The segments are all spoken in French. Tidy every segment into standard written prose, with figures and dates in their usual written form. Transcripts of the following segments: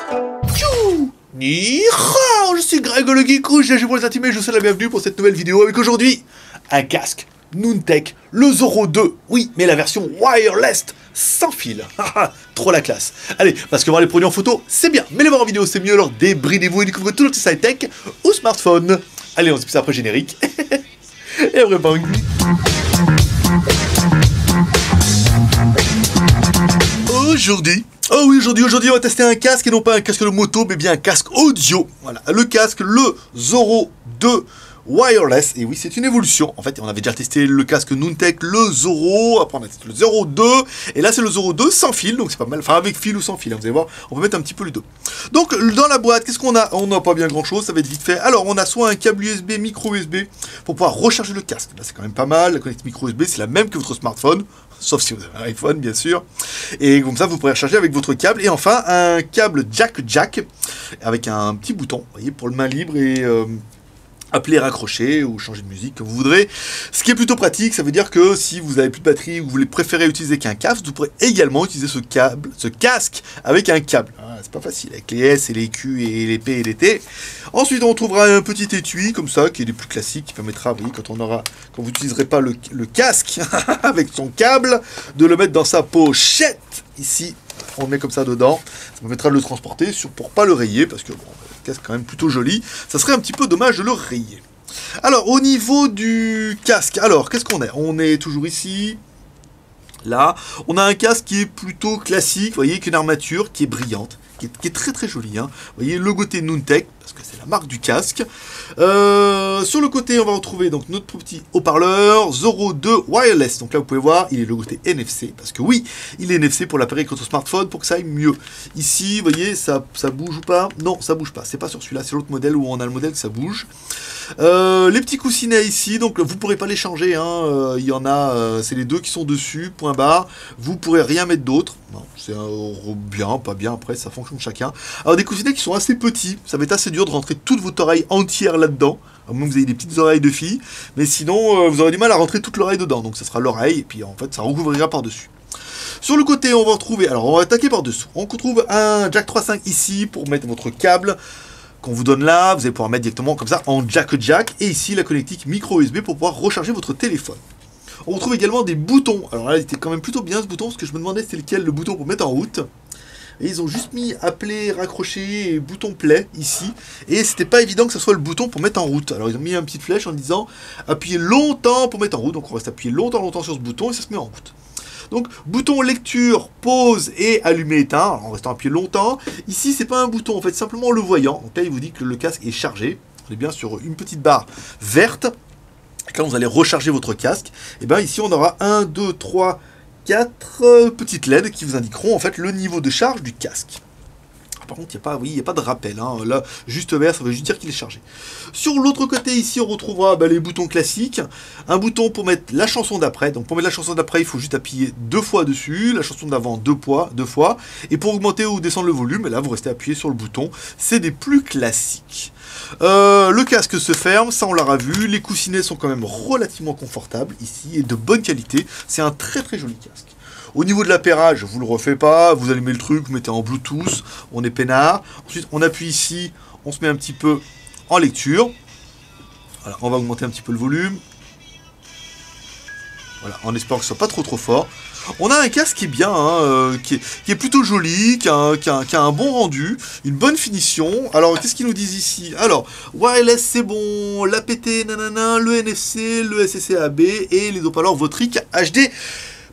Tchou! Ni hao, je suis Greg le Geekou, j'ai pour les intimés, je vous souhaite la bienvenue pour cette nouvelle vidéo avec aujourd'hui un casque Noontech, le Zoro 2, oui, mais la version wireless, sans fil, trop la classe. Allez, parce que voir les produits en photo, c'est bien, mais les voir en vidéo, c'est mieux, alors débridez-vous et découvrez tout le petit high-tech au smartphone. Allez, on se dit ça après générique, et après bang. Aujourd'hui, aujourd'hui on va tester un casque et non pas un casque de moto, mais bien un casque audio. Voilà, le casque, le Zoro 2 wireless. Et oui, c'est une évolution. En fait, on avait déjà testé le casque Noontech, le Zoro. Après, on a testé le Zoro 2. Et là, c'est le Zoro 2 sans fil. Donc, c'est pas mal. Enfin, avec fil ou sans fil. Hein, vous allez voir, on peut mettre un petit peu les deux. Donc, dans la boîte, qu'est-ce qu'on a? On n'a pas bien grand chose. Ça va être vite fait. Alors, on a soit un câble USB, micro USB pour pouvoir recharger le casque. Là, c'est quand même pas mal. La connectique micro USB, c'est la même que votre smartphone. Sauf si vous avez un iPhone, bien sûr. Et comme ça, vous pourrez recharger avec votre câble. Et enfin, un câble jack avec un petit bouton, vous voyez, pour le main libre et appeler, raccrocher ou changer de musique comme vous voudrez. Ce qui est plutôt pratique, ça veut dire que si vous avez plus de batterie ou vous voulez préférer utiliser qu'un casque, vous pourrez également utiliser ce casque avec un câble. Ah, c'est pas facile, avec les S et les Q et les P et les T. Ensuite, on trouvera un petit étui comme ça, qui est des plus classiques, qui permettra, vous voyez, quand vous n'utiliserez pas le casque avec son câble, de le mettre dans sa pochette ici. On le met comme ça dedans, ça permettra de le transporter pour pas le rayer, parce que bon, le casque est quand même plutôt joli, ça serait un petit peu dommage de le rayer. Alors, au niveau du casque, alors, qu'est-ce qu'on est? On est toujours ici, là, on a un casque qui est plutôt classique, vous voyez, avec une armature qui est brillante, qui est très très jolie, hein. Vous voyez, le côté Noontech, parce que c'est la marque du casque. Sur le côté, on va retrouver donc notre petit haut-parleur Zoro 2 wireless. Donc là, vous pouvez voir, il est le côté NFC, parce que oui, il est NFC pour l'appareil avec votre smartphone pour que ça aille mieux. Ici, vous voyez, ça bouge ou pas? Non, ça bouge pas. C'est pas sur celui-là, c'est l'autre modèle où on a le modèle que ça bouge. Les petits coussinets ici, donc vous pourrez pas les changer, hein. Il y en a, c'est les deux qui sont dessus, point barre. Vous pourrez rien mettre d'autre. Non, c'est bien, pas bien, après ça fonctionne chacun. Alors des coussinets qui sont assez petits, ça va être assez dur de rentrer toute votre oreille entière là-dedans, à moins que vous ayez des petites oreilles de fille, mais sinon vous aurez du mal à rentrer toute l'oreille dedans, donc ça sera l'oreille, et puis en fait ça recouvrira par-dessus. Sur le côté, on va retrouver, alors on va attaquer par-dessous, on retrouve un jack 3.5 ici pour mettre votre câble qu'on vous donne là, vous allez pouvoir mettre directement comme ça en jack, et ici la connectique micro USB pour pouvoir recharger votre téléphone. On retrouve également des boutons. Alors là, il était quand même plutôt bien ce bouton, parce que je me demandais c'était lequel le bouton pour mettre en route. Et ils ont juste mis appeler, raccrocher et bouton play ici. Et c'était pas évident que ce soit le bouton pour mettre en route. Alors ils ont mis une petite flèche en disant appuyez longtemps pour mettre en route. Donc on reste appuyé longtemps sur ce bouton et ça se met en route. Donc bouton lecture, pause et allumer éteint. Alors, en restant appuyé longtemps. Ici c'est pas un bouton, en fait simplement le voyant. Donc là il vous dit que le casque est chargé. On est bien sur une petite barre verte. Quand vous allez recharger votre casque, et bien ici on aura 1, 2, 3, 4 petites LED qui vous indiqueront en fait le niveau de charge du casque. Par contre, il n'y a pas de rappel, hein. Là, juste vert, ça veut juste dire qu'il est chargé. Sur l'autre côté, ici, on retrouvera les boutons classiques. Un bouton pour mettre la chanson d'après. Donc, pour mettre la chanson d'après, il faut juste appuyer 2 fois dessus. La chanson d'avant, 2 fois. Et pour augmenter ou descendre le volume, là, vous restez appuyé sur le bouton. C'est des plus classiques. Le casque se ferme, ça on l'aura vu. Les coussinets sont quand même relativement confortables ici et de bonne qualité. C'est un très très joli casque. Au niveau de l'appairage, vous le refait pas, vous allumez le truc, vous mettez en Bluetooth, on est peinard. Ensuite, on appuie ici, on se met un petit peu en lecture. Voilà, on va augmenter un petit peu le volume. Voilà, en espérant que ce soit pas trop fort. On a un casque qui est bien, hein, qui est plutôt joli, qui a un bon rendu, une bonne finition. Alors, qu'est-ce qu'ils nous disent ici? Alors, wireless, c'est bon, l'APT, nanana, le NFC, le SSCAB et les haut-parleurs Votric HD.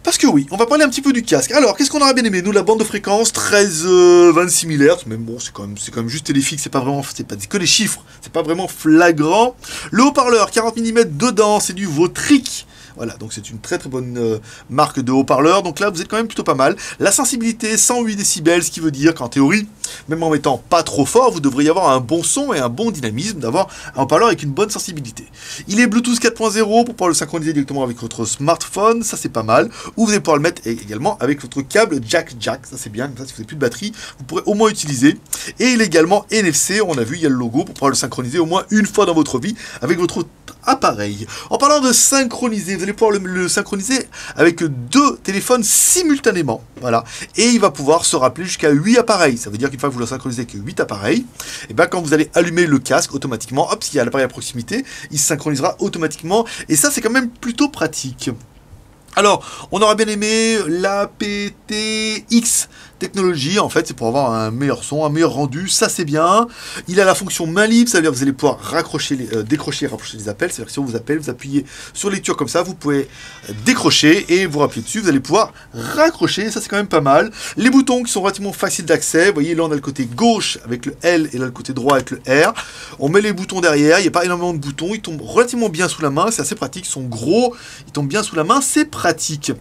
Parce que oui, on va parler un petit peu du casque. Alors, qu'est-ce qu'on aurait bien aimé? Nous, la bande de fréquence, 13-26 000 Hz, mais bon, c'est quand même juste téléfixe, c'est pas que les chiffres, c'est pas vraiment flagrant. Le haut-parleur, 40 mm dedans, c'est du Votric. Voilà, donc c'est une très très bonne marque de haut-parleur. Donc là, vous êtes quand même plutôt pas mal. La sensibilité, 108 décibels, ce qui veut dire qu'en théorie, même en mettant pas trop fort, vous devriez avoir un bon son et un bon dynamisme, d'avoir un haut-parleur avec une bonne sensibilité. Il est Bluetooth 4.0 pour pouvoir le synchroniser directement avec votre smartphone, ça c'est pas mal. Ou vous allez pouvoir le mettre également avec votre câble jack, ça c'est bien, comme ça si vous n'avez plus de batterie, vous pourrez au moins utiliser. Et il est également NFC, on a vu, il y a le logo pour pouvoir le synchroniser au moins une fois dans votre vie avec votre appareil. En parlant de synchroniser, vous allez pouvoir le synchroniser avec 2 téléphones simultanément. Voilà. Et il va pouvoir se rappeler jusqu'à 8 appareils. Ça veut dire qu'une fois que vous le synchronisez avec 8 appareils, et bien quand vous allez allumer le casque, automatiquement, hop, s'il y a l'appareil à proximité, il se synchronisera automatiquement. Et ça, c'est quand même plutôt pratique. Alors, on aurait bien aimé l'aptX technologie, en fait, c'est pour avoir un meilleur son, un meilleur rendu, ça c'est bien. Il a la fonction main libre, ça veut dire que vous allez pouvoir raccrocher décrocher et rapprocher les appels, c'est-à-dire que si on vous appelle, vous appuyez sur lecture comme ça, vous pouvez décrocher et vous rappuyez dessus, vous allez pouvoir raccrocher, ça c'est quand même pas mal. Les boutons qui sont relativement faciles d'accès, vous voyez là on a le côté gauche avec le L et là le côté droit avec le R. On met les boutons derrière, il n'y a pas énormément de boutons, ils tombent relativement bien sous la main, c'est assez pratique, ils sont gros, ils tombent bien sous la main, c'est pratique.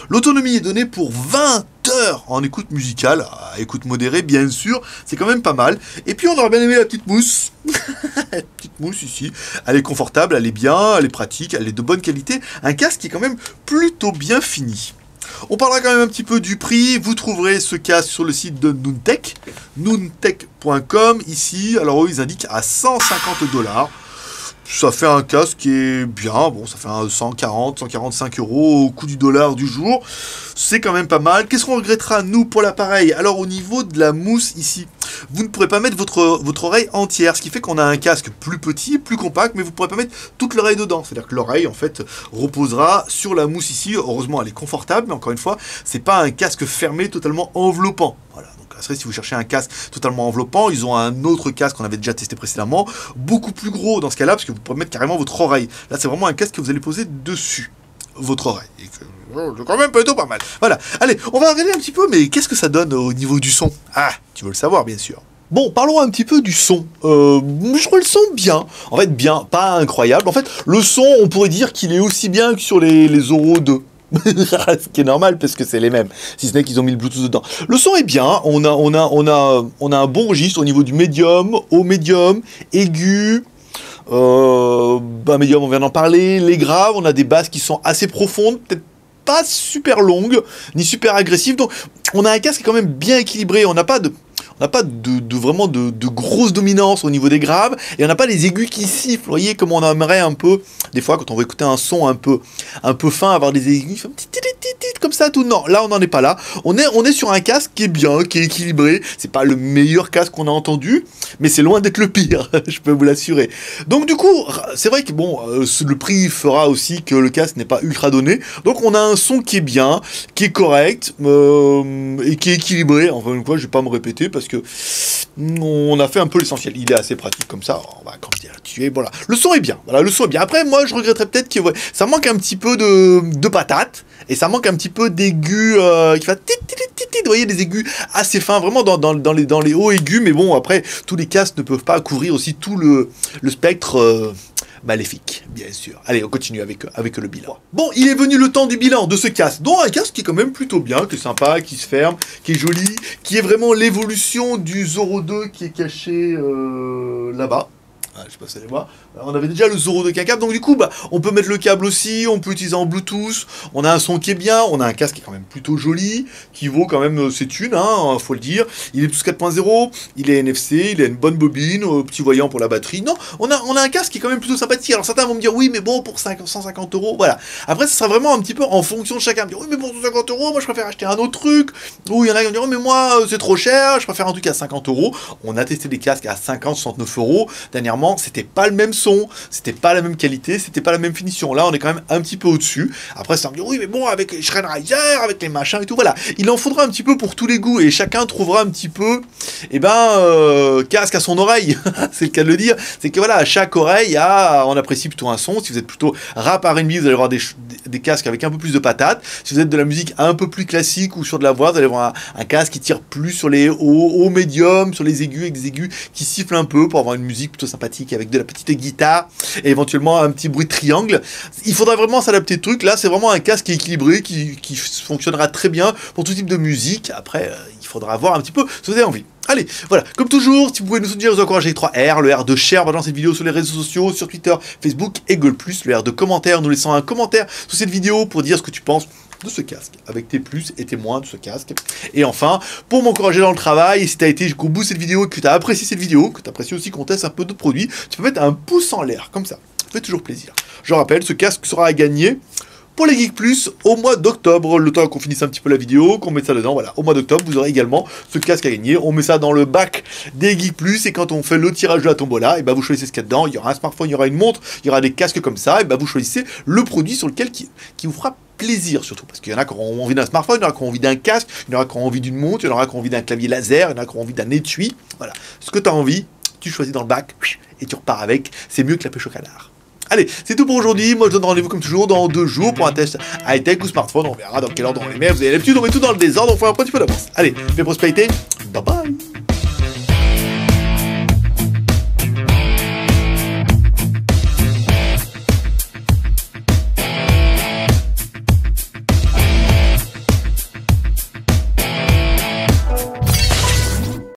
L'autonomie est donnée pour 20 heures en écoute musicale, écoute modérée bien sûr, c'est quand même pas mal. Et puis on aurait bien aimé la petite mousse, la petite mousse ici, elle est confortable, elle est bien, elle est pratique, elle est de bonne qualité, un casque qui est quand même plutôt bien fini. On parlera quand même un petit peu du prix, vous trouverez ce casque sur le site de Noontech, noontech.com ici, alors eux ils indiquent à 150 $. Ça fait un casque qui est bien, bon ça fait un 140, 145 € au coût du dollar du jour, c'est quand même pas mal. Qu'est-ce qu'on regrettera nous pour l'appareil? Alors au niveau de la mousse ici, vous ne pourrez pas mettre votre oreille entière, ce qui fait qu'on a un casque plus petit, plus compact, mais vous ne pourrez pas mettre toute l'oreille dedans, c'est-à-dire que l'oreille en fait reposera sur la mousse ici, heureusement elle est confortable, mais encore une fois, c'est pas un casque fermé totalement enveloppant, voilà. Si vous cherchez un casque totalement enveloppant, ils ont un autre casque qu'on avait déjà testé précédemment, beaucoup plus gros dans ce cas-là, parce que vous pouvez mettre carrément votre oreille. Là, c'est vraiment un casque que vous allez poser dessus votre oreille. C'est quand même plutôt pas mal. Voilà. Allez, on va regarder un petit peu, mais qu'est-ce que ça donne au niveau du son? Ah, tu veux le savoir, bien sûr. Bon, parlons un petit peu du son. Je trouve le son bien. En fait, bien, pas incroyable. En fait, le son, on pourrait dire qu'il est aussi bien que sur les Zoro 2. Ce qui est normal parce que c'est les mêmes, si ce n'est qu'ils ont mis le Bluetooth dedans. Le son est bien, on a un bon registre au niveau du médium, au médium, aigu, médium on vient d'en parler, les graves, on a des basses qui sont assez profondes, peut-être pas super longues, ni super agressives, donc on a un casque qui est quand même bien équilibré, on n'a pas vraiment de grosse dominance au niveau des graves, et on n'a pas les aigus qui sifflent, vous voyez, comme on aimerait un peu, des fois quand on veut écouter un son un peu fin, avoir des aigus, comme ça, tout, non, là on n'en est pas là, on est sur un casque qui est bien, qui est équilibré, c'est pas le meilleur casque qu'on a entendu, mais c'est loin d'être le pire, je peux vous l'assurer. Donc du coup, c'est vrai que bon, le prix fera aussi que le casque n'est pas ultra donné, donc on a un son qui est bien, qui est correct, et qui est équilibré, enfin une fois je vais pas me répéter, parce que on a fait un peu l'essentiel. Il est assez pratique comme ça. On va tuer. Voilà. Le son est bien. Voilà, le son est bien. Après, moi, je regretterais peut-être que ça manque un petit peu de patate et ça manque un petit peu d'aigus qui va vous voyez, des aigus assez fins, vraiment dans les hauts aigus. Mais bon, après, tous les casques ne peuvent pas couvrir aussi tout le spectre. Maléfique, bien sûr. Allez, on continue avec le bilan. Bon, il est venu le temps du bilan de ce casque, dont un casque qui est quand même plutôt bien, qui est sympa, qui se ferme, qui est joli, qui est vraiment l'évolution du Zoro 2 qui est caché là-bas. Ah, je sais pas si vous allez voir. On avait déjà le Zoro 2 qui a un câble, donc du coup, on peut mettre le câble aussi, on peut utiliser en Bluetooth, on a un son qui est bien, on a un casque qui est quand même plutôt joli, qui vaut quand même ses thunes, hein, faut le dire. Il est Bluetooth 4.0, il est NFC, il a une bonne bobine, petit voyant pour la batterie. Non, on a un casque qui est quand même plutôt sympathique. Alors certains vont me dire, oui, mais bon, pour 150 €, voilà. Après, ce sera vraiment un petit peu en fonction de chacun. Me dire, oui, mais pour 150 €, moi je préfère acheter un autre truc. Ou il y en a qui vont dire, mais moi, c'est trop cher, je préfère un truc à 50 €. On a testé des casques à 50, 69 €. Dernièrement, c'était pas le même son, c'était pas la même qualité, c'était pas la même finition. Là, on est quand même un petit peu au-dessus. Après, ça me dit, oui, mais bon, avec les Shrine avec les machins et tout, voilà. Il en faudra un petit peu pour tous les goûts et chacun trouvera un petit peu, casque à son oreille. C'est le cas de le dire. C'est que voilà, à chaque oreille, on apprécie plutôt un son. Si vous êtes plutôt rap R&B, vous allez avoir des casques avec un peu plus de patates. Si vous êtes de la musique un peu plus classique ou sur de la voix, vous allez avoir un casque qui tire plus sur les hauts médiums, sur les aigus, avec des aigus qui sifflent un peu pour avoir une musique plutôt sympathique avec de la petite guitare et éventuellement un petit bruit de triangle. Il faudra vraiment s'adapter de truc. Là, c'est vraiment un casque qui est équilibré, qui fonctionnera très bien pour tout type de musique. Après, il faudra voir un petit peu si vous avez envie. Allez, voilà, comme toujours, si vous pouvez nous soutenir, vous encourager les 3 R, le R de share dans cette vidéo sur les réseaux sociaux, sur Twitter, Facebook et Google+, le R de commentaire, nous laissant un commentaire sous cette vidéo pour dire ce que tu penses de ce casque, avec tes plus et tes moins de ce casque. Et enfin, pour m'encourager dans le travail, et si tu as été jusqu'au bout de cette vidéo, que tu as apprécié cette vidéo, que tu apprécies aussi qu'on teste un peu de produits, tu peux mettre un pouce en l'air, comme ça. fait toujours plaisir. Je rappelle, ce casque sera à gagner pour les Geek Plus au mois d'octobre, le temps qu'on finisse un petit peu la vidéo, qu'on mette ça dedans, voilà, au mois d'octobre, vous aurez également ce casque à gagner, on met ça dans le bac des Geek Plus, et quand on fait le tirage de la tombola, et ben vous choisissez ce qu'il y a dedans, il y aura un smartphone, il y aura une montre, il y aura des casques comme ça, et ben vous choisissez le produit sur lequel qui vous fera plaisir surtout, parce qu'il y en a qui auront envie d'un smartphone, il y en a qui auront envie d'un casque, il y en a qui auront envie d'une montre, il y en aura qui auront envie d'un clavier laser, il y en a qui auront envie d'un étui, voilà, ce que tu as envie, tu choisis dans le bac, et tu repars avec, c'est mieux que la pêche au canard. Allez, c'est tout pour aujourd'hui. Moi, je donne rendez-vous comme toujours dans 2 jours pour un test high-tech ou smartphone. On verra dans quel ordre on les met. Vous avez l'habitude, on met tout dans le désordre. On fait un petit peu d'avance. Allez, paix prospérité.